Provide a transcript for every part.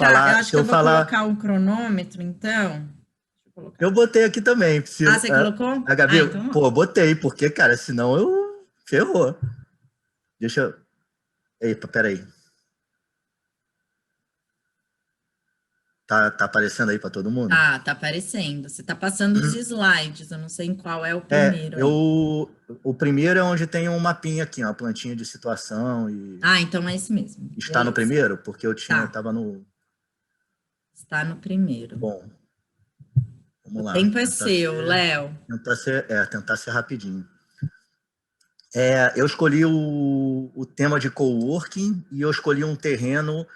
Tá, eu falar, acho se que eu eu vou falar, colocar um cronômetro, então. Deixa eu colocar eu aqui. botei aqui também. Ah, você colocou? A Gabi, Ah, então, ó. pô, eu botei, porque, cara, senão eu ferrou. Deixa eu. Eita, peraí. Tá aparecendo aí para todo mundo? Tá aparecendo. Você tá passando os slides, eu não sei em qual é o É, primeiro aí. o primeiro é onde tem um mapinha aqui, uma plantinha de situação e Ah, então é esse mesmo. está no Beleza. primeiro, porque Tá, tava no. está no primeiro. Bom, O vamos lá, tempo é seu, Léo. tentar ser rapidinho. Eu escolhi o tema de coworking e eu escolhi um terreno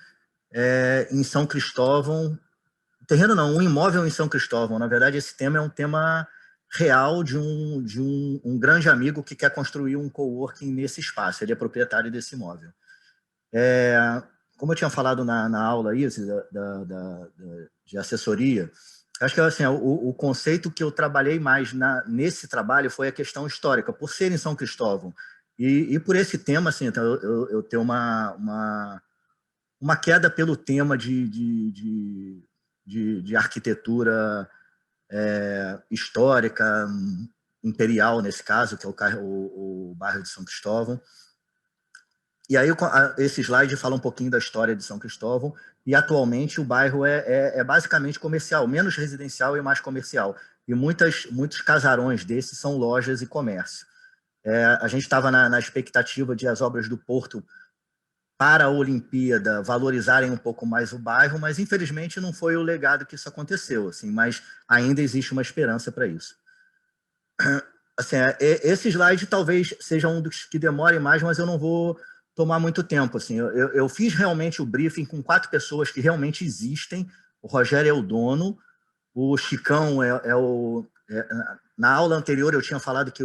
em São Cristóvão. Terreno não, um imóvel em São Cristóvão. Na verdade, esse tema é um tema real de um grande amigo que quer construir um coworking nesse espaço. Ele é proprietário desse imóvel. Como eu tinha falado na aula aí, assim, de assessoria, acho que assim, o conceito que eu trabalhei mais nesse trabalho foi a questão histórica, por ser em São Cristóvão. E por esse tema, assim, então, eu tenho uma queda pelo tema de arquitetura histórica, imperial, nesse caso, que é o bairro de São Cristóvão. E aí esse slide fala um pouquinho da história de São Cristóvão, e atualmente o bairro é basicamente comercial, menos residencial e mais comercial. E muitos casarões desses são lojas e comércio. A gente estava na expectativa de as obras do Porto para a Olimpíada valorizarem um pouco mais o bairro, mas infelizmente não foi o legado que isso aconteceu, assim, mas ainda existe uma esperança para isso. Assim, esse slide talvez seja um dos que demore mais, mas eu não vou tomar muito tempo. Assim, eu fiz realmente o briefing com 4 pessoas que realmente existem. O Rogério é o dono, o Chicão na aula anterior eu tinha falado que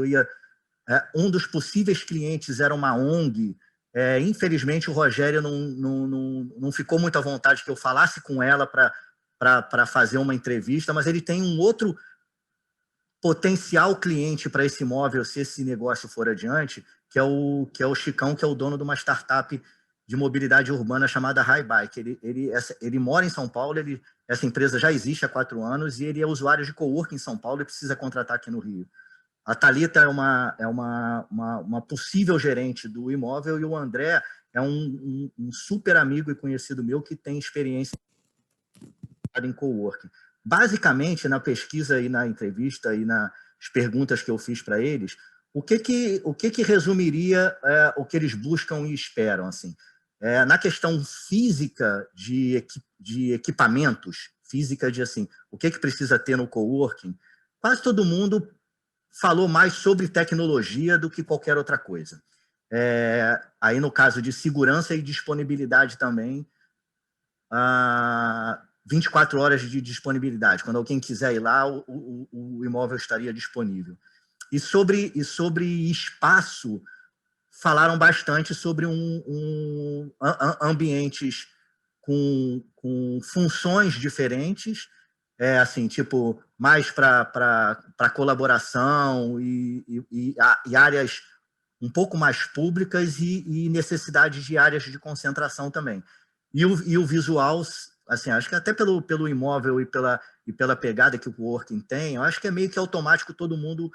um dos possíveis clientes era uma ONG. Infelizmente o Rogério não ficou muito à vontade que eu falasse com ela para fazer uma entrevista, mas ele tem um outro potencial cliente para esse imóvel, se esse negócio for adiante, que é o Chicão, que é o dono de uma startup de mobilidade urbana chamada Highbike. Ele mora em São Paulo, essa empresa já existe há 4 anos e ele é usuário de coworking em São Paulo e precisa contratar aqui no Rio. A Thalita é uma possível gerente do imóvel e o André é um super amigo e conhecido meu que tem experiência em coworking. Basicamente, na pesquisa e na entrevista e nas perguntas que eu fiz para eles, o que resumiria o que eles buscam e esperam? Assim? Na questão física de equipamentos, física de assim, o que precisa ter no coworking, quase todo mundo falou mais sobre tecnologia do que qualquer outra coisa. Aí, no caso de segurança e disponibilidade também, 24 horas de disponibilidade. Quando alguém quiser ir lá, o imóvel estaria disponível. E sobre espaço, falaram bastante sobre ambientes com funções diferentes, assim, tipo, mais para colaboração e áreas um pouco mais públicas e necessidades de áreas de concentração também. E o visual, assim, acho que até pelo imóvel e pela pegada que o coworking tem, eu acho que é meio que automático todo mundo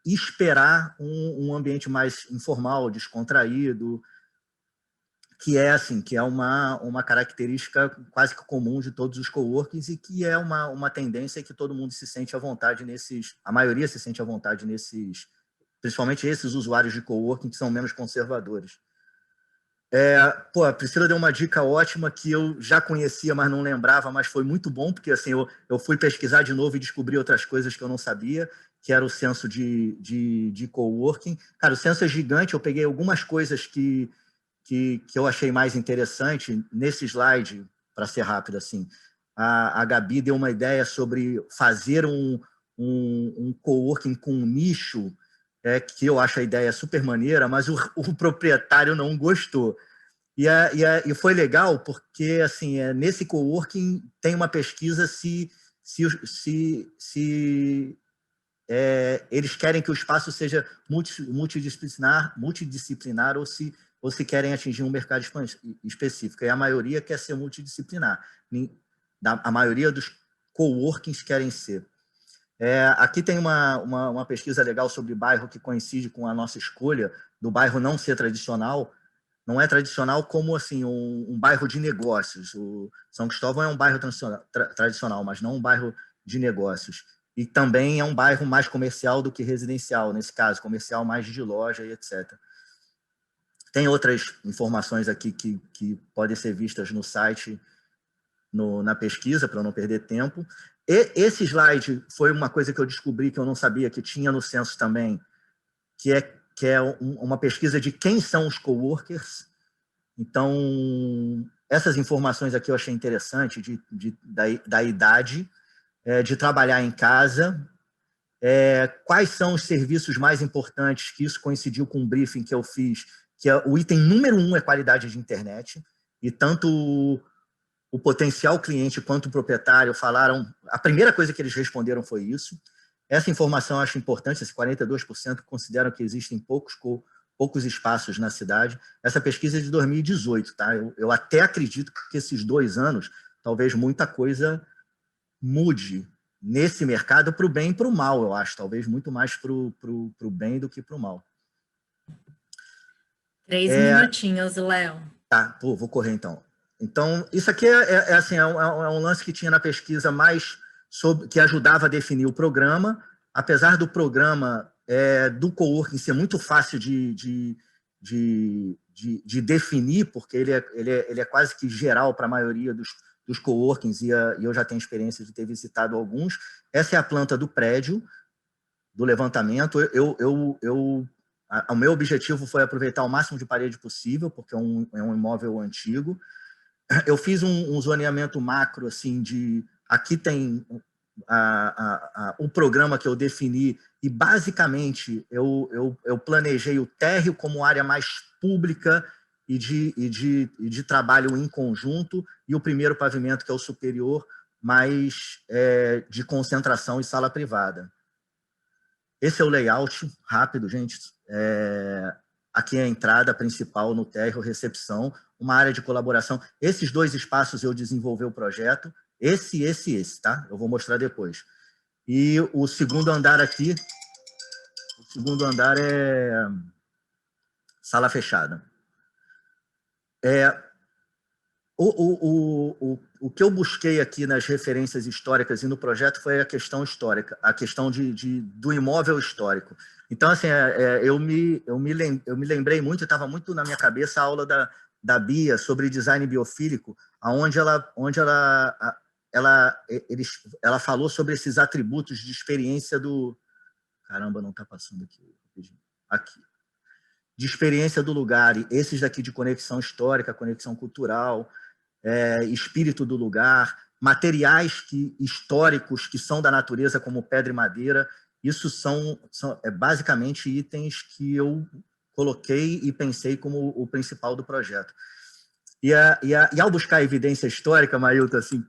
esperar um ambiente mais informal, descontraído, que é uma característica quase que comum de todos os coworkings e que é uma tendência que todo mundo se sente à vontade a maioria se sente à vontade principalmente esses usuários de coworking que são menos conservadores. A Priscila deu uma dica ótima que eu já conhecia, mas não lembrava, mas foi muito bom, porque assim, eu fui pesquisar de novo e descobri outras coisas que eu não sabia, que era o censo de coworking. Cara, o censo é gigante, eu peguei algumas coisas que eu achei mais interessante nesse slide, para ser rápido assim. A Gabi deu uma ideia sobre fazer um coworking com um nicho, que eu acho a ideia super maneira, mas o proprietário não gostou. E foi legal porque assim, nesse coworking tem uma pesquisa se eles querem que o espaço seja multidisciplinar ou ou se querem atingir um mercado específico. E a maioria quer ser multidisciplinar. A maioria dos coworkings querem ser. Aqui tem uma pesquisa legal sobre bairro que coincide com a nossa escolha do bairro não ser tradicional. Não é tradicional como assim, um bairro de negócios. O São Cristóvão é um bairro tradicional, mas não um bairro de negócios. E também é um bairro mais comercial do que residencial, nesse caso, comercial mais de loja e etc. Tem outras informações aqui que podem ser vistas no site, na pesquisa, para eu não perder tempo. E esse slide foi uma coisa que eu descobri que eu não sabia que tinha no censo também, que é uma pesquisa de quem são os coworkers. Então, essas informações aqui eu achei interessante, da idade, de trabalhar em casa, quais são os serviços mais importantes, que isso coincidiu com um briefing que eu fiz, que o item número 1 é qualidade de internet, e tanto o potencial cliente quanto o proprietário falaram, a primeira coisa que eles responderam foi isso. Essa informação eu acho importante, esses 42% consideram que existem poucos espaços na cidade. Essa pesquisa é de 2018, tá? Eu até acredito que esses 2 anos, talvez muita coisa mude nesse mercado para o bem e para o mal, eu acho. Talvez muito mais para o bem do que para o mal. 3 minutinhos, Léo. Tá, vou correr então. Então, isso aqui assim, é um lance que tinha na pesquisa mais que ajudava a definir o programa, apesar do programa do coworking ser muito fácil de definir, porque ele é quase que geral para a maioria dos coworkings, e eu já tenho experiência de ter visitado alguns. Essa é a planta do prédio, do levantamento. O meu objetivo foi aproveitar o máximo de parede possível, porque é um imóvel antigo. Eu fiz um zoneamento macro, assim, aqui tem o programa que eu defini, e basicamente eu planejei o térreo como área mais pública e de trabalho em conjunto, e o primeiro pavimento, que é o superior, mais de concentração e sala privada. Esse é o layout rápido, gente. Aqui é a entrada principal no térreo, recepção, uma área de colaboração. Esses 2 espaços eu desenvolvi o projeto, esse, tá? Eu vou mostrar depois. E o segundo andar aqui, é sala fechada. O que eu busquei aqui nas referências históricas e no projeto foi a questão histórica, a questão do imóvel histórico. Então, assim, eu me lembrei muito, estava muito na minha cabeça a aula da Bia sobre design biofílico, onde ela falou sobre esses atributos de experiência do... Caramba, não está passando aqui. Aqui. De experiência do lugar, e esses daqui de conexão histórica, conexão cultural, espírito do lugar, materiais históricos que são da natureza, como pedra e madeira. Isso são basicamente itens que eu coloquei e pensei como o principal do projeto. E ao buscar evidência histórica, Mailton, assim,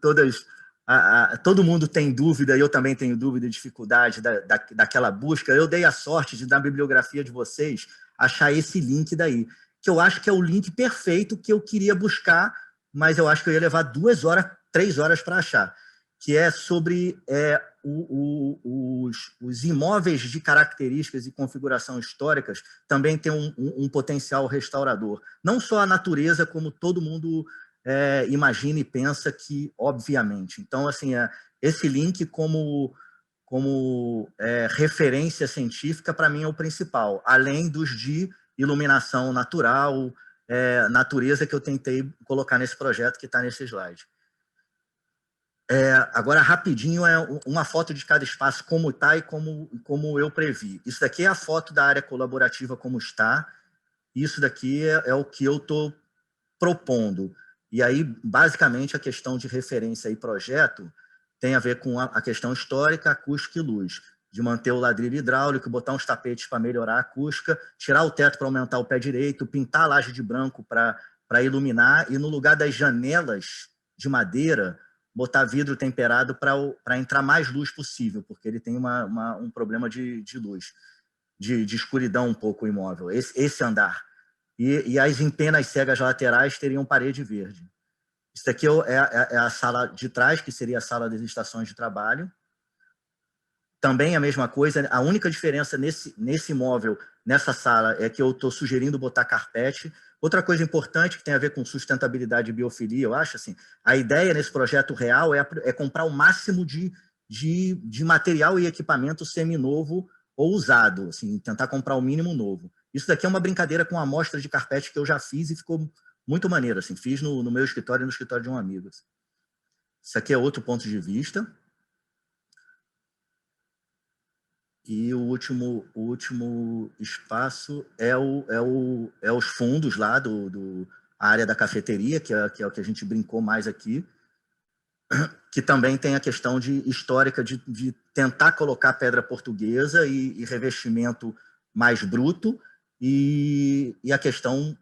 todo mundo tem dúvida, eu também tenho dúvida e dificuldade daquela busca. Eu dei a sorte de, na bibliografia de vocês, achar esse link daí, que eu acho que é o link perfeito que eu queria buscar, mas eu acho que eu ia levar 2 horas, 3 horas para achar, que é sobre os imóveis de características e configuração históricas também tem um potencial restaurador. Não só a natureza, como todo mundo imagina e pensa que, obviamente. Então, assim, esse link como referência científica, para mim, é o principal, além dos de iluminação natural, natureza, que eu tentei colocar nesse projeto que está nesse slide. Agora, rapidinho, uma foto de cada espaço, como está e como eu previ. Isso daqui é a foto da área colaborativa como está, isso daqui é o que eu estou propondo. E aí, basicamente, a questão de referência e projeto tem a ver com a questão histórica, acústica e luz, de manter o ladrilho hidráulico, botar uns tapetes para melhorar a acústica, tirar o teto para aumentar o pé direito, pintar a laje de branco para iluminar, e no lugar das janelas de madeira, botar vidro temperado para entrar mais luz possível, porque ele tem um problema de luz, de escuridão um pouco o imóvel, esse andar. e as empenas cegas laterais teriam parede verde. Isso daqui é a sala de trás, que seria a sala das estações de trabalho. Também a mesma coisa, a única diferença nesse imóvel, nessa sala, é que eu estou sugerindo botar carpete. Outra coisa importante que tem a ver com sustentabilidade e biofilia, eu acho, assim, a ideia nesse projeto real é comprar o máximo de material e equipamento seminovo ou usado, assim, tentar comprar o mínimo novo. Isso daqui é uma brincadeira com a amostra de carpete que eu já fiz e ficou muito maneiro, assim, fiz no meu escritório e no escritório de um amigo. Assim. Isso aqui é outro ponto de vista. E o último espaço é os fundos lá a área da cafeteria, que é o que a gente brincou mais aqui, que também tem a questão histórica de tentar colocar pedra portuguesa e revestimento mais bruto, e a questão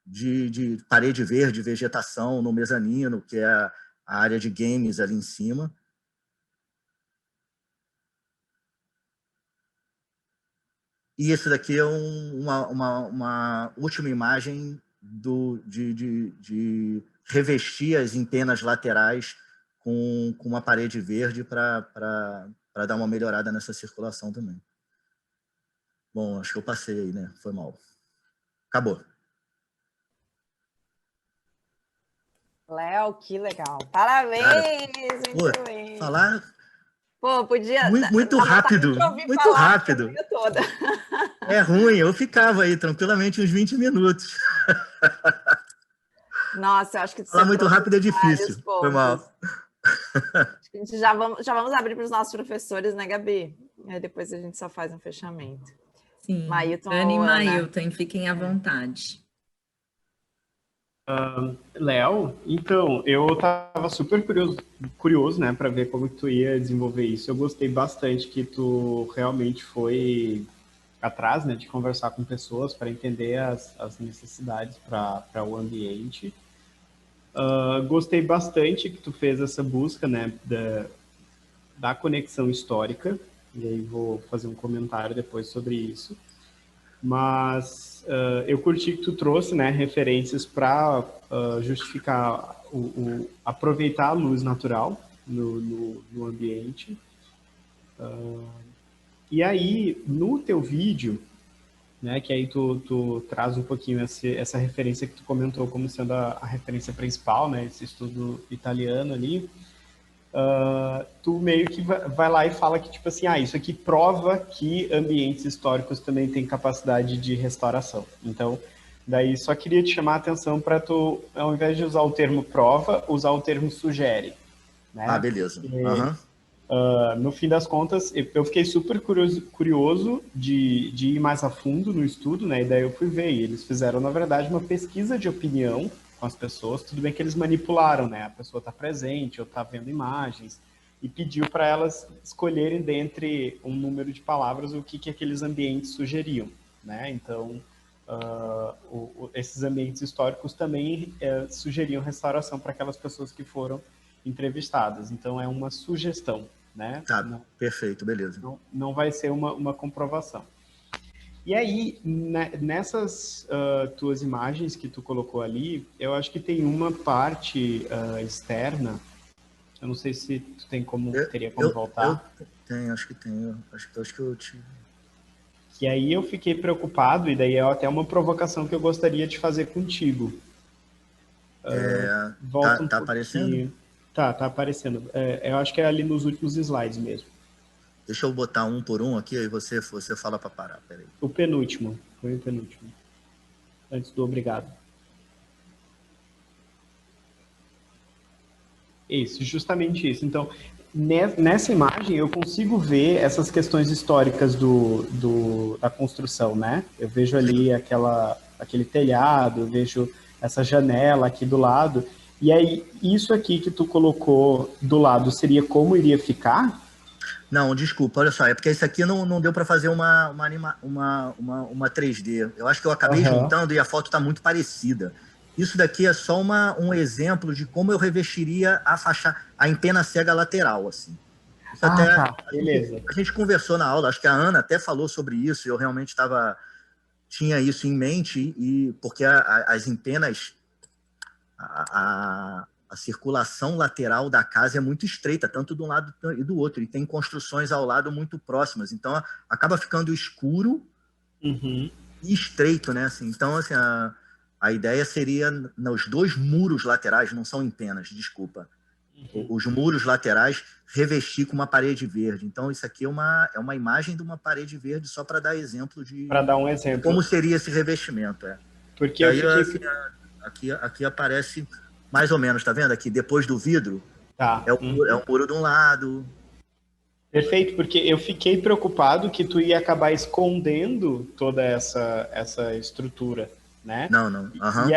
de parede verde, vegetação no mezanino, que é a área de games ali em cima. E esse daqui é uma última imagem de revestir as empenas laterais com uma parede verde para dar uma melhorada nessa circulação também. Bom, acho que eu passei aí, né? Foi mal. Acabou. Léo, que legal. Parabéns! Cara, muito bem. Falar... Pô, podia... Muito rápido, muito rápido. Toda. É ruim, eu ficava aí tranquilamente uns 20 minutos. Nossa, eu acho que... Falar muito rápido é difícil, foi mal. Acho que a gente já vamos abrir para os nossos professores, né, Gabi? Aí depois a gente só faz um fechamento. Sim, Mailton, Dani e Mailton, fiquem à vontade. Léo, então, eu estava super curioso, né, para ver como que tu ia desenvolver isso. Eu gostei bastante que tu realmente foi atrás, né, de conversar com pessoas para entender as necessidades para o ambiente. Gostei bastante que tu fez essa busca, né, da conexão histórica, e aí vou fazer um comentário depois sobre isso. Mas eu curti que tu trouxe, né, referências para justificar aproveitar a luz natural no ambiente. E aí, no teu vídeo, né, que aí tu traz um pouquinho essa referência que tu comentou como sendo a referência principal, né, esse estudo italiano ali, tu meio que vai lá e fala que, tipo assim, isso aqui prova que ambientes históricos também têm capacidade de restauração. Então, daí só queria te chamar a atenção para tu, ao invés de usar o termo prova, usar o termo sugere. Né? Beleza. No fim das contas, eu fiquei super curioso de ir mais a fundo no estudo, né? E daí eu fui ver, e eles fizeram, na verdade, uma pesquisa de opinião com as pessoas. Tudo bem que eles manipularam, né? A pessoa está presente ou está vendo imagens e pediu para elas escolherem dentre um número de palavras o que aqueles ambientes sugeriam, né? Então, esses ambientes históricos também sugeriam restauração para aquelas pessoas que foram entrevistadas. Então, é uma sugestão, né? Tá, perfeito, beleza. Não vai ser uma comprovação. E aí, nessas tuas imagens que tu colocou ali, eu acho que tem uma parte externa, eu não sei se tu tem teria como voltar. Tenho, acho que tenho. Acho que eu tive. Que aí eu fiquei preocupado, e daí é até uma provocação que eu gostaria de fazer contigo. Volta tá aparecendo? Tá aparecendo. Eu acho que é ali nos últimos slides mesmo. Deixa eu botar um por um aqui, aí você fala para parar. Peraí. O penúltimo. Foi o penúltimo. Antes do obrigado. Isso, justamente isso. Então, nessa imagem eu consigo ver essas questões históricas da construção, né? Eu vejo ali aquele telhado, eu vejo essa janela aqui do lado. E aí, isso aqui que tu colocou do lado seria como iria ficar? Não, desculpa, olha só, é porque isso aqui não deu para fazer uma 3D. Eu acho que eu acabei juntando e a foto está muito parecida. Isso daqui é só um exemplo de como eu revestiria a empena cega lateral, assim. Isso beleza. A gente conversou na aula, acho que a Ana até falou sobre isso, e eu realmente estava tinha isso em mente, e porque as empenas, a circulação lateral da casa é muito estreita, tanto de um lado e do outro, e tem construções ao lado muito próximas, então acaba ficando escuro e estreito, né? Assim, então, assim, a ideia seria nos 2 muros laterais, não são empenas, desculpa, os muros laterais revestir com uma parede verde. Então, isso aqui é uma imagem de uma parede verde, só para dar exemplo de como seria esse revestimento. Porque aí, assim, aqui aparece mais ou menos, tá vendo? Aqui, depois do vidro, é o muro de um lado. Perfeito, porque eu fiquei preocupado que tu ia acabar escondendo toda essa estrutura, né? Não. Uhum.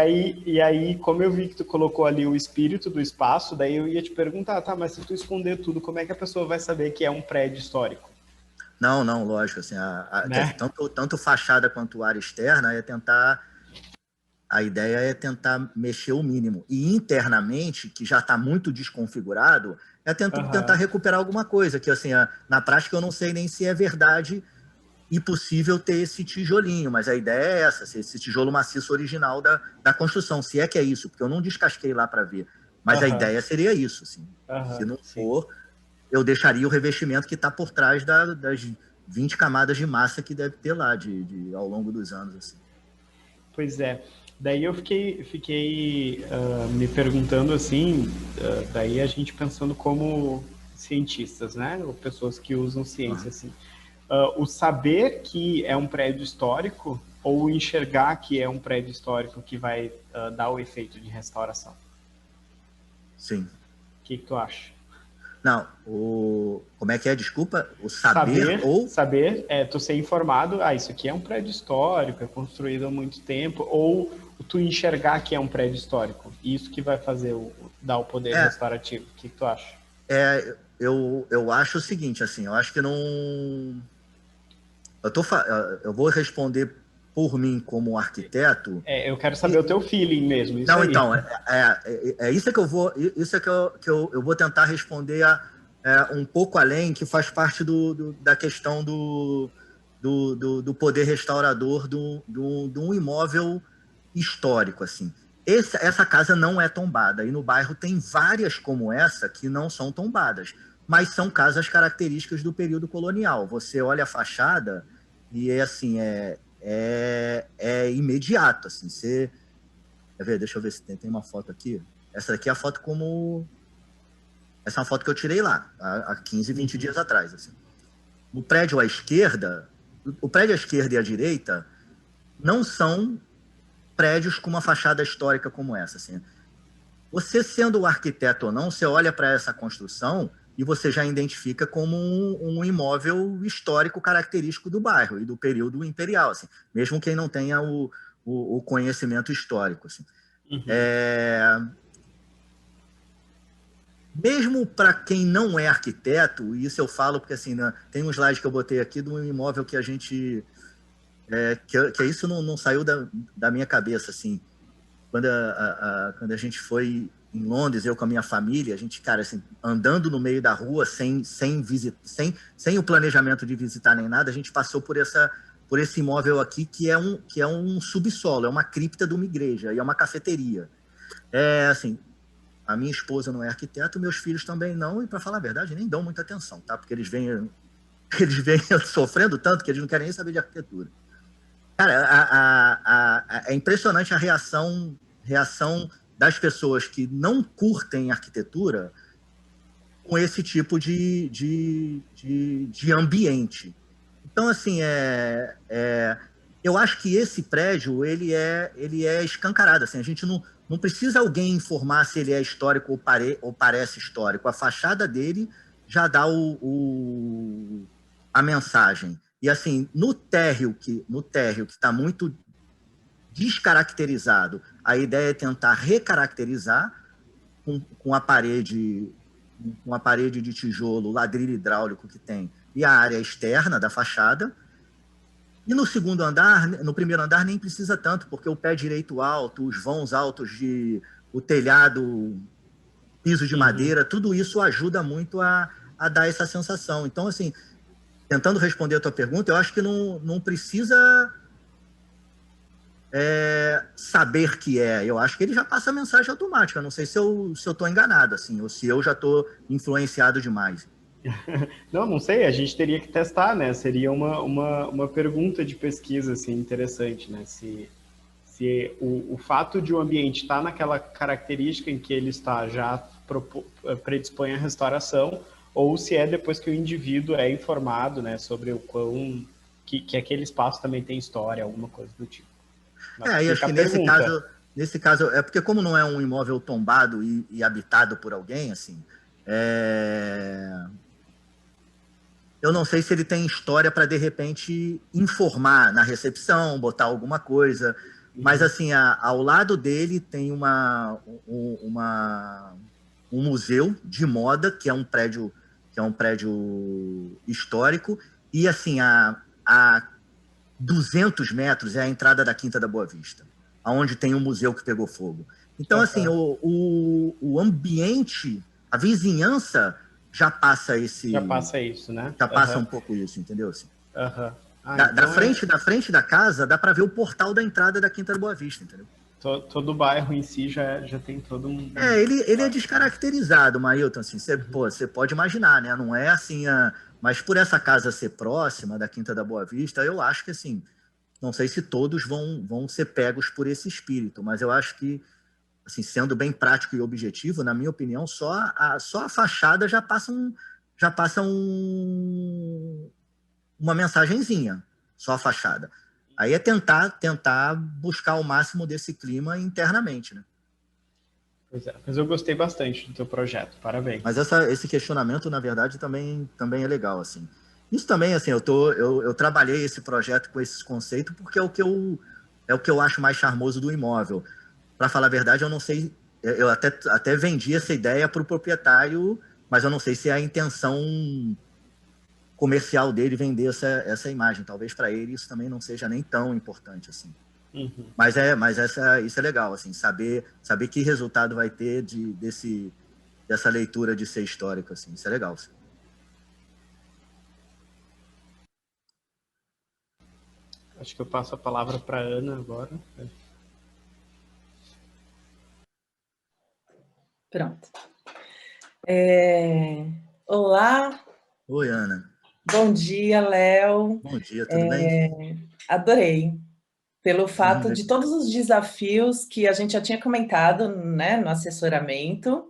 E aí, como eu vi que tu colocou ali o espírito do espaço, daí eu ia te perguntar, tá, mas se tu esconder tudo, como é que a pessoa vai saber que é um prédio histórico? Não, lógico, assim, né? tanto fachada quanto área externa a ideia é tentar mexer o mínimo. E internamente, que já está muito desconfigurado, é tentar recuperar alguma coisa, que assim, na prática eu não sei nem se é verdade e possível ter esse tijolinho, mas a ideia é essa, esse tijolo maciço original da construção, se é que é isso, porque eu não descasquei lá para ver, mas a ideia seria isso, assim. Se não for, eu deixaria o revestimento que está por trás das 20 camadas de massa que deve ter lá ao longo dos anos. Assim. Pois é. Daí eu fiquei me perguntando assim, daí a gente pensando como cientistas, né? Ou pessoas que usam ciência, assim. O saber que é um prédio histórico ou enxergar que é um prédio histórico que vai dar o efeito de restauração? Sim. O que tu acha? Não, como é que é? Desculpa? O saber ou... Saber é tu ser informado, isso aqui é um prédio histórico, é construído há muito tempo, ou tu enxergar que é um prédio histórico. Isso que vai fazer dar o poder restaurativo. O que tu acha? Eu acho o seguinte, assim, eu acho que não... Eu vou responder por mim como arquiteto. Eu quero saber o teu feeling mesmo. Isso não, aí. Então, isso que eu vou. Isso é que eu vou tentar responder um pouco além, que faz parte da questão do poder restaurador de um imóvel histórico, assim. Essa casa não é tombada, e no bairro tem várias como essa que não são tombadas, mas são casas características do período colonial. Você olha a fachada e assim, é imediato, assim, você... Quer ver? Deixa eu ver se tem uma foto aqui. Essa daqui é a foto como... Essa é uma foto que eu tirei lá, há 15, 20 dias atrás, assim. O prédio à esquerda e à direita não são prédios com uma fachada histórica como essa, assim. Você sendo o arquiteto ou não, você olha para essa construção e você já identifica como um imóvel histórico característico do bairro e do período imperial, assim, mesmo quem não tenha o conhecimento histórico. Assim. Mesmo para quem não é arquiteto, e isso eu falo porque assim, né, tem um slide que eu botei aqui de um imóvel que a gente... que isso não saiu da minha cabeça. Assim, quando a gente foi em Londres, eu com a minha família, a gente, cara, assim, andando no meio da rua, sem o planejamento de visitar nem nada, a gente passou por esse imóvel aqui, que é um subsolo, é uma cripta de uma igreja, e é uma cafeteria. Assim, a minha esposa não é arquiteta, meus filhos também não, e para falar a verdade, nem dão muita atenção, tá? Porque eles vêm sofrendo tanto que eles não querem nem saber de arquitetura. Cara, é impressionante a reação das pessoas que não curtem arquitetura com esse tipo de ambiente. Então, assim, eu acho que esse prédio ele é escancarado. Assim, a gente não precisa alguém informar se ele é histórico ou parece histórico. A fachada dele já dá a mensagem. E, assim, no térreo que está muito descaracterizado, a ideia é tentar recaracterizar com a parede de tijolo, ladrilho hidráulico que tem, e a área externa da fachada. E no primeiro andar nem precisa tanto, porque o pé direito alto, os vãos altos, o telhado, piso de madeira, tudo isso ajuda muito a dar essa sensação. Então, assim, tentando responder a tua pergunta, eu acho que não precisa saber que é. Eu acho que ele já passa a mensagem automática. Não sei se eu estou enganado, assim, ou se eu já estou influenciado demais. Não sei, a gente teria que testar, né? Seria uma pergunta de pesquisa assim, interessante, né? Se o fato de o ambiente estar naquela característica em que ele está já predispõe à restauração, ou se é depois que o indivíduo é informado, né, sobre o quão que aquele espaço também tem história, alguma coisa do tipo. E acho que nesse caso, é porque como não é um imóvel tombado e habitado por alguém, assim, eu não sei se ele tem história para, de repente, informar na recepção, botar alguma coisa, mas, assim, ao lado dele tem um museu de moda, que é um prédio histórico, e, assim, a 200 metros é a entrada da Quinta da Boa Vista, onde tem um museu que pegou fogo. Então, assim, o ambiente, a vizinhança já passa isso, né? Já passa um pouco isso, entendeu? Assim, da frente da casa, dá para ver o portal da entrada da Quinta da Boa Vista, entendeu? Todo o bairro em si já tem todo um... Ele é descaracterizado, Mailton, assim, você pode imaginar, né? Não é assim... Mas por essa casa ser próxima da Quinta da Boa Vista, eu acho que, assim, não sei se todos vão ser pegos por esse espírito, mas eu acho que, assim, sendo bem prático e objetivo, na minha opinião, só a fachada já passa uma mensagenzinha, só a fachada. Aí é tentar buscar o máximo desse clima internamente, né? Pois é, mas eu gostei bastante do teu projeto, parabéns. Mas esse questionamento, na verdade, também é legal, assim. Isso também, assim, eu trabalhei esse projeto com esses conceitos porque é o que eu acho mais charmoso do imóvel. Para falar a verdade, eu não sei, eu até vendi essa ideia para o proprietário, mas eu não sei se é a intenção comercial dele vender essa imagem. Talvez para ele isso também não seja nem tão importante assim. Mas isso é legal, assim, saber que resultado vai ter dessa leitura de ser histórico, assim. Isso é legal. Assim. Acho que eu passo a palavra para a Ana agora. Pronto. Olá. Oi, Ana. Bom dia, Léo. Bom dia, tudo bem? Adorei. Pelo fato de todos os desafios que a gente já tinha comentado, né, no assessoramento.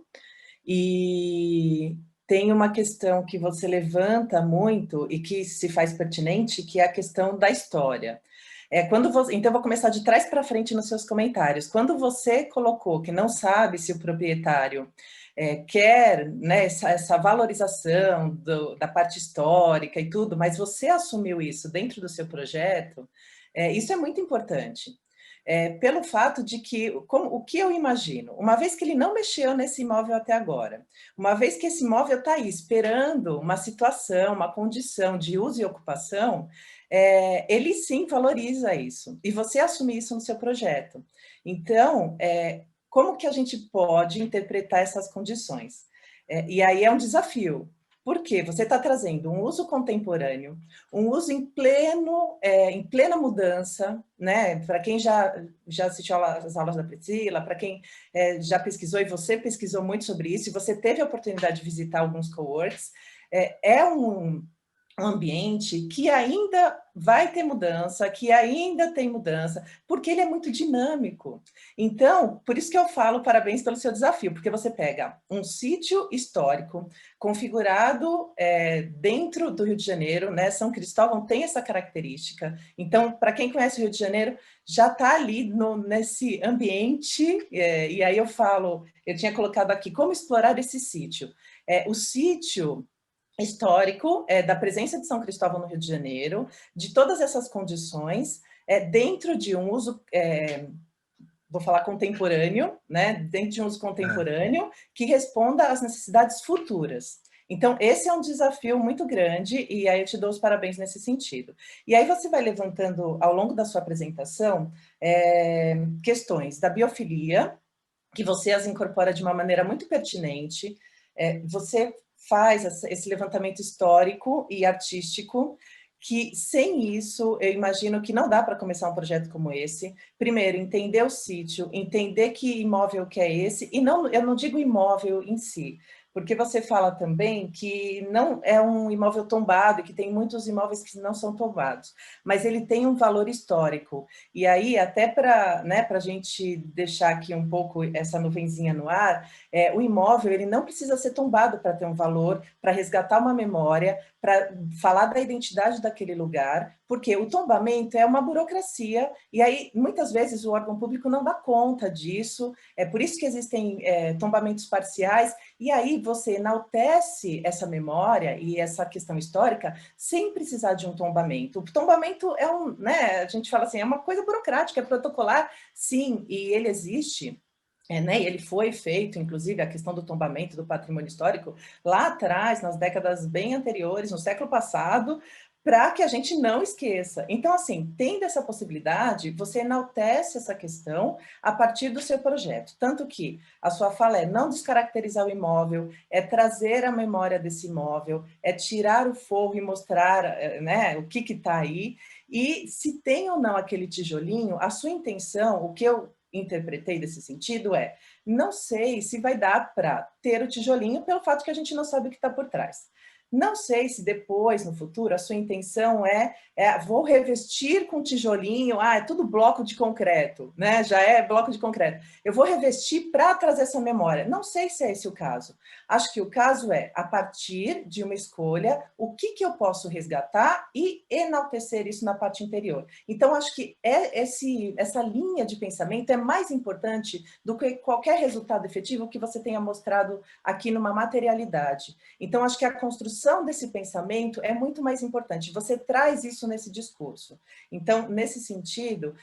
E tem uma questão que você levanta muito e que se faz pertinente, que é a questão da história. Então, eu vou começar de trás para frente nos seus comentários. Quando você colocou que não sabe se o proprietário quer, né, essa valorização da parte histórica e tudo, mas você assumiu isso dentro do seu projeto, isso é muito importante. Pelo fato de que, o que eu imagino, uma vez que ele não mexeu nesse imóvel até agora, uma vez que esse imóvel está aí esperando uma situação, uma condição de uso e ocupação, ele sim valoriza isso, e você assume isso no seu projeto. Então, como que a gente pode interpretar essas condições? E aí é um desafio, porque você está trazendo um uso contemporâneo, um uso em plena mudança, né? Para quem já assistiu às aulas da Priscila, para quem já pesquisou, e você pesquisou muito sobre isso, e você teve a oportunidade de visitar alguns coworks, é um ambiente que ainda vai ter mudança, que ainda tem mudança, porque ele é muito dinâmico. Então, por isso que eu falo parabéns pelo seu desafio, porque você pega um sítio histórico configurado dentro do Rio de Janeiro, né? São Cristóvão tem essa característica. Então, para quem conhece o Rio de Janeiro, já está ali nesse ambiente, e aí eu tinha colocado aqui como explorar esse sítio. O sítio histórico da presença de São Cristóvão no Rio de Janeiro, de todas essas condições, dentro de um uso, vou falar contemporâneo, né? Dentro de um uso contemporâneo que responda às necessidades futuras. Então, esse é um desafio muito grande, e aí eu te dou os parabéns nesse sentido. E aí você vai levantando, ao longo da sua apresentação, questões da biofilia, que você as incorpora de uma maneira muito pertinente, você faz esse levantamento histórico e artístico que sem isso, eu imagino que não dá para começar um projeto como esse. Primeiro, entender o sítio, entender que imóvel que é esse, e não, eu não digo imóvel em si, porque você fala também que não é um imóvel tombado, que tem muitos imóveis que não são tombados, mas ele tem um valor histórico. E aí, até para, né, a gente deixar aqui um pouco essa nuvenzinha no ar, o imóvel ele não precisa ser tombado para ter um valor, para resgatar uma memória, para falar da identidade daquele lugar, porque o tombamento é uma burocracia, e aí, muitas vezes, o órgão público não dá conta disso, é por isso que existem tombamentos parciais, e aí você enaltece essa memória e essa questão histórica sem precisar de um tombamento. O tombamento é né, a gente fala assim, é uma coisa burocrática, é protocolar, sim, e ele existe. Né, e ele foi feito, inclusive, a questão do tombamento do patrimônio histórico, lá atrás, nas décadas bem anteriores, no século passado, para que a gente não esqueça. Então, assim, tendo essa possibilidade, você enaltece essa questão a partir do seu projeto. Tanto que a sua fala é não descaracterizar o imóvel, é trazer a memória desse imóvel, é tirar o forro e mostrar, né, o que está aí. E se tem ou não aquele tijolinho, a sua intenção, o que eu interpretei desse sentido não sei se vai dar para ter o tijolinho pelo fato que a gente não sabe o que está por trás. Não sei se depois, no futuro, a sua intenção vou revestir com tijolinho, é tudo bloco de concreto, né? Já é bloco de concreto. Eu vou revestir para trazer essa memória. Não sei se é esse o caso. Acho que o caso a partir de uma escolha, o que eu posso resgatar e enaltecer isso na parte interior. Então, acho que essa linha de pensamento é mais importante do que qualquer resultado efetivo que você tenha mostrado aqui numa materialidade. Então, acho que a construção desse pensamento é muito mais importante. Você traz isso nesse discurso. Então, nesse sentido,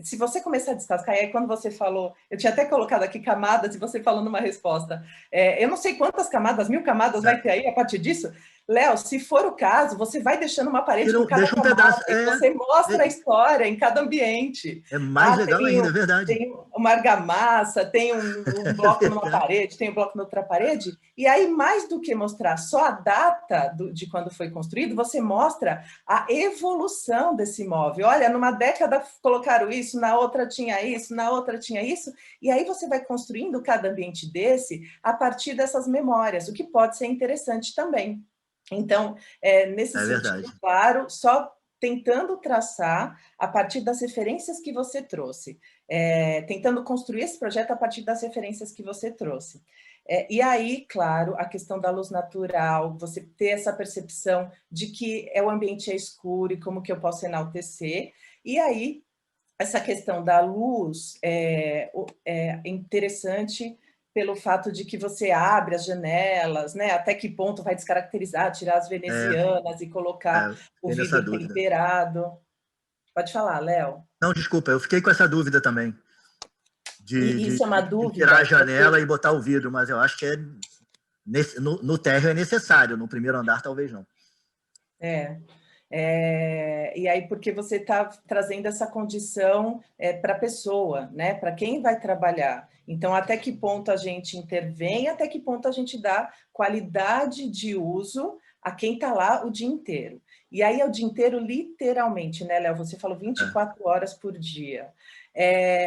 se você começar a descascar, e aí quando você falou, eu tinha até colocado aqui camadas, e você falou numa resposta, eu não sei quantas camadas, 1000 camadas vai ter aí a partir disso. Léo, se for o caso, você vai deixando uma parede com cada camada, pedaço, e você mostra a história em cada ambiente. É mais legal ainda, é verdade. Tem uma argamassa, tem um bloco numa parede, tem um bloco na outra parede, e aí, mais do que mostrar só a data de quando foi construído, você mostra a evolução desse imóvel. Olha, numa década colocaram isso, na outra tinha isso, na outra tinha isso, e aí você vai construindo cada ambiente desse a partir dessas memórias, o que pode ser interessante também. Então, nesse sentido, verdade. claro, só tentando traçar a partir das referências que você trouxe, tentando construir esse projeto a partir das referências que você trouxe. E aí, claro, a questão da luz natural, você ter essa percepção de que o ambiente é escuro e como que eu posso enaltecer, e aí, essa questão da luz é interessante pelo fato de que você abre as janelas, né? Até que ponto vai descaracterizar, tirar as venezianas e colocar o vidro temperado. Pode falar, Léo. Não, desculpa, eu fiquei com essa dúvida também. Isso é uma dúvida. De tirar a janela e botar o vidro, mas eu acho que no térreo é necessário, no primeiro andar talvez não. E aí, porque você está trazendo essa condição para a pessoa, né? Para quem vai trabalhar. Então, até que ponto a gente intervém, até que ponto a gente dá qualidade de uso a quem está lá o dia inteiro. E aí é o dia inteiro, literalmente, né, Léo? Você falou 24 horas por dia.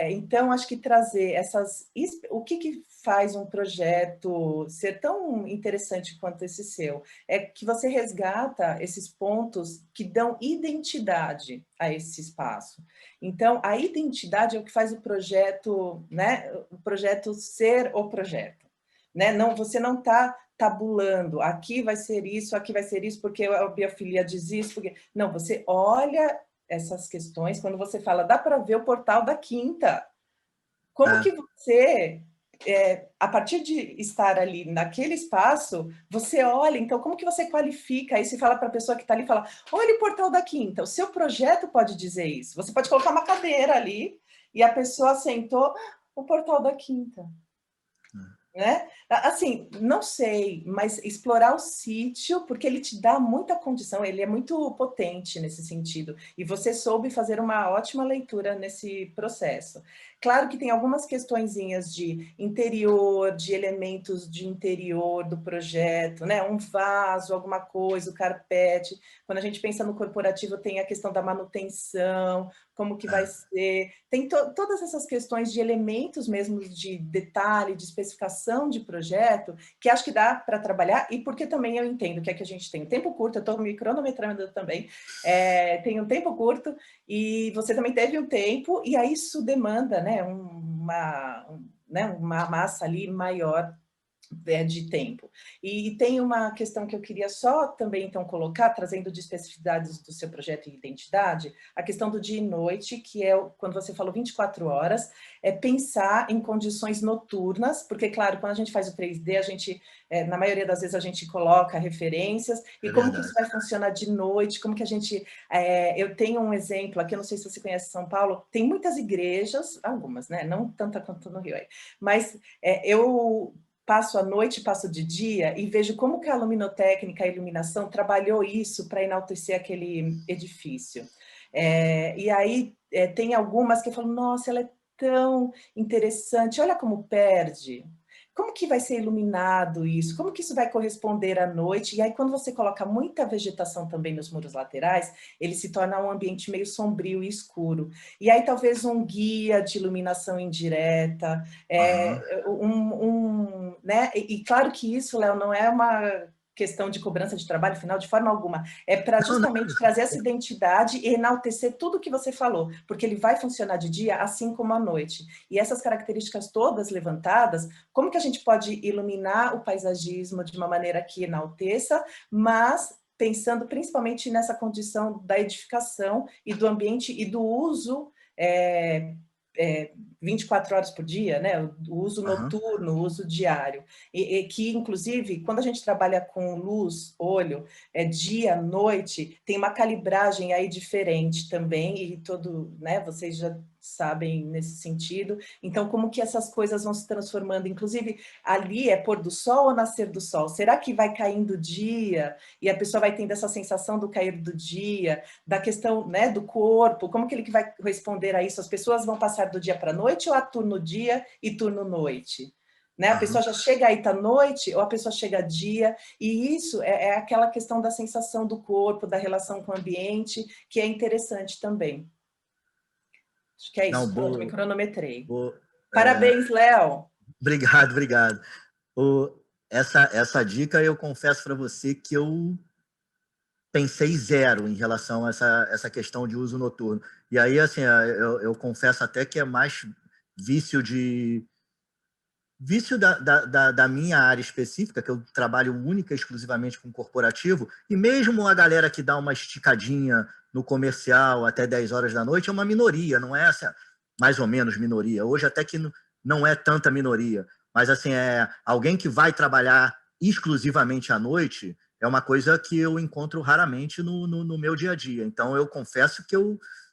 Então, acho que trazer o que faz um projeto ser tão interessante quanto esse seu? É que você resgata esses pontos que dão identidade a esse espaço. Então, a identidade é o que faz o projeto, né? O projeto ser o projeto. Né? Não, você não está tabulando, aqui vai ser isso, porque a biofilia diz isso. Não, você olha essas questões, quando você fala, dá para ver o portal da Quinta. Como que você, a partir de estar ali naquele espaço, você olha, então, como que você qualifica isso e fala para a pessoa que está ali, fala, olha o portal da Quinta, o seu projeto pode dizer isso. Você pode colocar uma cadeira ali e a pessoa sentou, o portal da Quinta. né? Assim, não sei, mas explorar o sítio, porque ele te dá muita condição, ele é muito potente nesse sentido, e você soube fazer uma ótima leitura nesse processo. Claro que tem algumas questõezinhas de interior, de elementos de interior do projeto, né? Um vaso, alguma coisa, o carpete. Quando a gente pensa no corporativo, tem a questão da manutenção, como que vai ser. Tem todas essas questões de elementos mesmo de detalhe, de especificação de projeto, que acho que dá para trabalhar, e porque também eu entendo que é que a gente tem um tempo curto, eu estou me cronometrando também, tem um tempo curto, e você também teve um tempo, e aí isso demanda, né, uma massa ali maior de tempo. E tem uma questão que eu queria só também, então, colocar, trazendo de especificidades do seu projeto e identidade, a questão do dia e noite, que é, quando você falou 24 horas, é pensar em condições noturnas, porque, claro, quando a gente faz o 3D, a gente, na maioria das vezes, a gente coloca referências, e como que isso vai funcionar de noite, como que a gente... eu tenho um exemplo aqui, eu não sei se você conhece São Paulo, tem muitas igrejas, algumas, né? Não tanta quanto no Rio, mas eu passo a noite, passo de dia e vejo como que a luminotécnica, a iluminação trabalhou isso para enaltecer aquele edifício. E aí tem algumas que eu falo, nossa, ela é tão interessante, olha como perde. Como que vai ser iluminado isso? Como que isso vai corresponder à noite? E aí, quando você coloca muita vegetação também nos muros laterais, ele se torna um ambiente meio sombrio e escuro. E aí, talvez um guia de iluminação indireta, né? E claro que isso, Léo, não é uma questão de cobrança de trabalho final, de forma alguma. É para justamente trazer essa identidade e enaltecer tudo que você falou, porque ele vai funcionar de dia, assim como à noite. E essas características todas levantadas, como que a gente pode iluminar o paisagismo de uma maneira que enalteça, mas pensando principalmente nessa condição da edificação e do ambiente e do uso 24 horas por dia, né? O uso noturno, o uso diário. E que, inclusive, quando a gente trabalha com luz, olho, dia, noite, tem uma calibragem aí diferente também, e né, vocês já sabem nesse sentido. Então, como que essas coisas vão se transformando? Inclusive, ali é pôr do sol ou nascer do sol? Será que vai caindo o dia e a pessoa vai tendo essa sensação do cair do dia, da questão, né, do corpo? Como que ele vai responder a isso? As pessoas vão passar do dia para a noite ou a turno dia e turno noite? Né? A pessoa já chega aí à noite ou a pessoa chega dia, e isso é aquela questão da sensação do corpo, da relação com o ambiente, que é interessante também. Acho que é isso. Não, pronto, me cronometrei. Parabéns, Léo. Obrigado, obrigado. Essa dica, eu confesso para você que eu pensei zero em relação a essa questão de uso noturno. E aí, assim, eu confesso até que é mais vício da minha área específica, que eu trabalho única e exclusivamente com corporativo, e mesmo a galera que dá uma esticadinha no comercial até 10 horas da noite é uma minoria, não é essa, mais ou menos minoria. Hoje até que não é tanta minoria, mas assim, alguém que vai trabalhar exclusivamente à noite é uma coisa que eu encontro raramente no meu dia a dia. Então, eu confesso que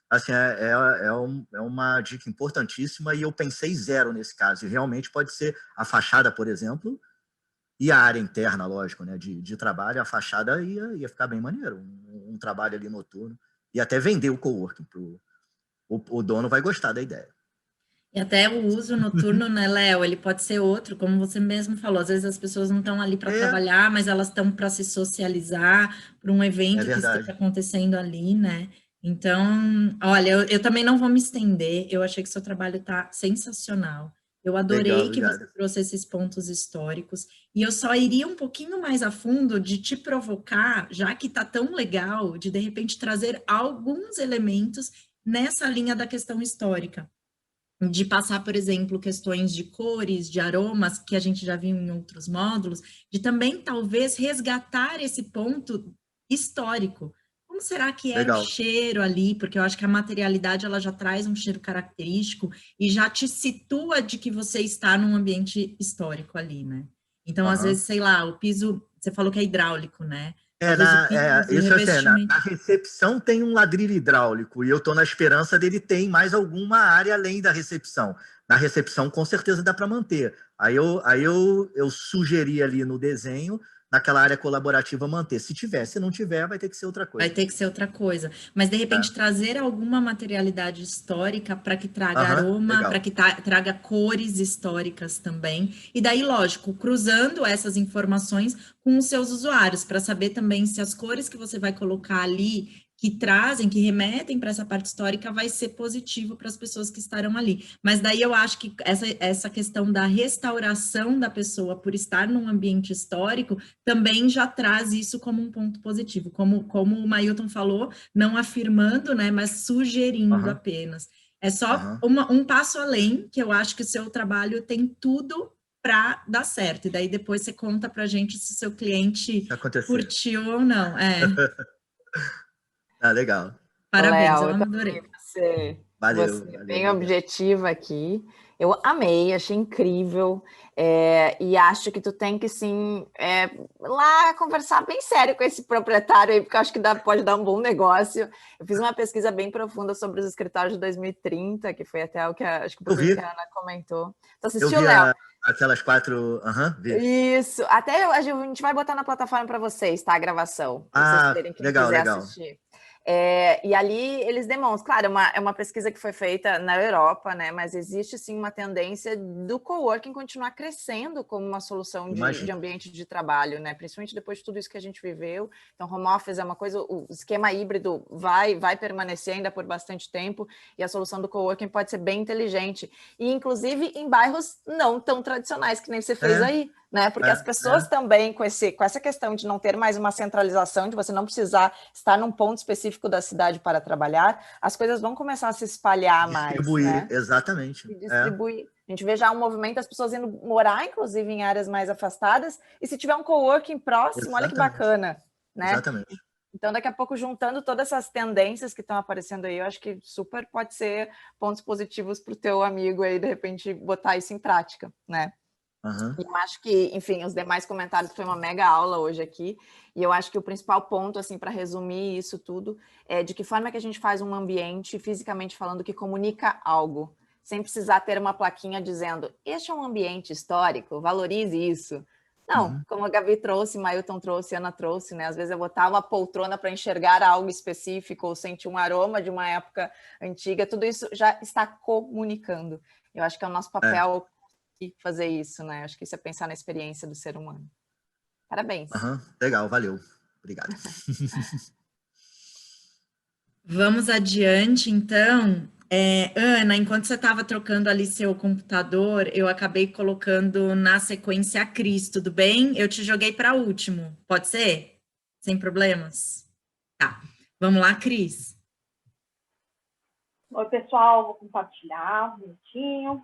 assim, é uma dica importantíssima, e eu pensei zero nesse caso. E realmente pode ser a fachada, por exemplo, e a área interna, lógico, né, de trabalho, a fachada ia ficar bem maneiro. Um trabalho ali noturno. E até vender o coworking. O dono vai gostar da ideia. E até o uso noturno, né, Léo? Ele pode ser outro, como você mesmo falou. Às vezes as pessoas não estão ali para trabalhar, mas elas estão para se socializar, para um evento que esteja acontecendo ali, né? Então, olha, eu também não vou me estender. Eu achei que seu trabalho está sensacional. Eu adorei que você trouxe esses pontos históricos. E eu só iria um pouquinho mais a fundo de te provocar, já que está tão legal, de repente trazer alguns elementos nessa linha da questão histórica. De passar, por exemplo, questões de cores, de aromas, que a gente já viu em outros módulos, de também, talvez, resgatar esse ponto histórico. Como será que era o cheiro ali? Porque eu acho que a materialidade, ela já traz um cheiro característico e já te situa de que você está num ambiente histórico ali, né? Então, às vezes, sei lá, o piso, você falou que é hidráulico, né? Isso assim, na recepção tem um ladrilho hidráulico e eu estou na esperança dele ter mais alguma área além da recepção. Na recepção, com certeza, dá para manter. Aí eu sugeri ali no desenho, naquela área colaborativa, manter. Se tiver, se não tiver, vai ter que ser outra coisa. Vai ter que ser outra coisa. Mas, de repente, trazer alguma materialidade histórica para que traga aroma, para que traga cores históricas também. E daí, lógico, cruzando essas informações com os seus usuários, para saber também se as cores que você vai colocar ali, que trazem, que remetem para essa parte histórica, vai ser positivo para as pessoas que estarão ali. Mas daí eu acho que essa questão da restauração da pessoa por estar num ambiente histórico também já traz isso como um ponto positivo, como o Mailton falou, não afirmando, né, mas sugerindo apenas. É só um passo além, que eu acho que o seu trabalho tem tudo para dar certo. E daí depois você conta para a gente se o seu cliente curtiu ou não. Legal. Parabéns, Léo, eu adorei. Você Valeu, bem objetiva aqui. Eu amei, achei incrível. E acho que tu tem que, sim, lá conversar bem sério com esse proprietário aí, porque eu acho que pode dar um bom negócio. Eu fiz uma pesquisa bem profunda sobre os escritórios de 2030, que foi até o que acho que a Ana comentou. Tu assistiu, Léo? Aquelas 4... Isso. Até a gente vai botar na plataforma para vocês, tá? A gravação. Pra vocês terem quem quiser assistir. E ali eles demonstram, claro, é uma pesquisa que foi feita na Europa, né? Mas existe sim uma tendência do coworking continuar crescendo como uma solução de ambiente de trabalho, né? Principalmente depois de tudo isso que a gente viveu. Então, home office é uma coisa, o esquema híbrido vai permanecer ainda por bastante tempo, e a solução do coworking pode ser bem inteligente. E, inclusive, em bairros não tão tradicionais, que nem você fez aí. Né? Porque as pessoas também, com essa questão de não ter mais uma centralização, de você não precisar estar num ponto específico da cidade para trabalhar, as coisas vão começar a se espalhar mais. Distribuir, exatamente. E distribuir. A gente vê já um movimento, as pessoas indo morar, inclusive, em áreas mais afastadas, e se tiver um coworking próximo, olha que bacana. Né? Exatamente. Então, daqui a pouco, juntando todas essas tendências que estão aparecendo aí, eu acho que super pode ser pontos positivos para o teu amigo aí, de repente, botar isso em prática, né? E eu acho que, enfim, os demais comentários foi uma mega aula hoje aqui, e eu acho que o principal ponto, assim, para resumir isso tudo, é de que forma que a gente faz um ambiente, fisicamente falando, que comunica algo, sem precisar ter uma plaquinha dizendo, este é um ambiente histórico, valorize isso. Não, como a Gabi trouxe, Mailton trouxe, Ana trouxe, né? Às vezes eu botar uma poltrona para enxergar algo específico, ou sentir um aroma de uma época antiga, tudo isso já está comunicando. Eu acho que é o nosso papel fazer isso, né? Acho que isso é pensar na experiência do ser humano. Parabéns. Legal, valeu. Obrigado. Vamos adiante, então. Ana, enquanto você estava trocando ali seu computador, eu acabei colocando na sequência a Cris, tudo bem? Eu te joguei para último, pode ser? Sem problemas? Tá, vamos lá, Cris. Oi, pessoal, vou compartilhar um minutinho.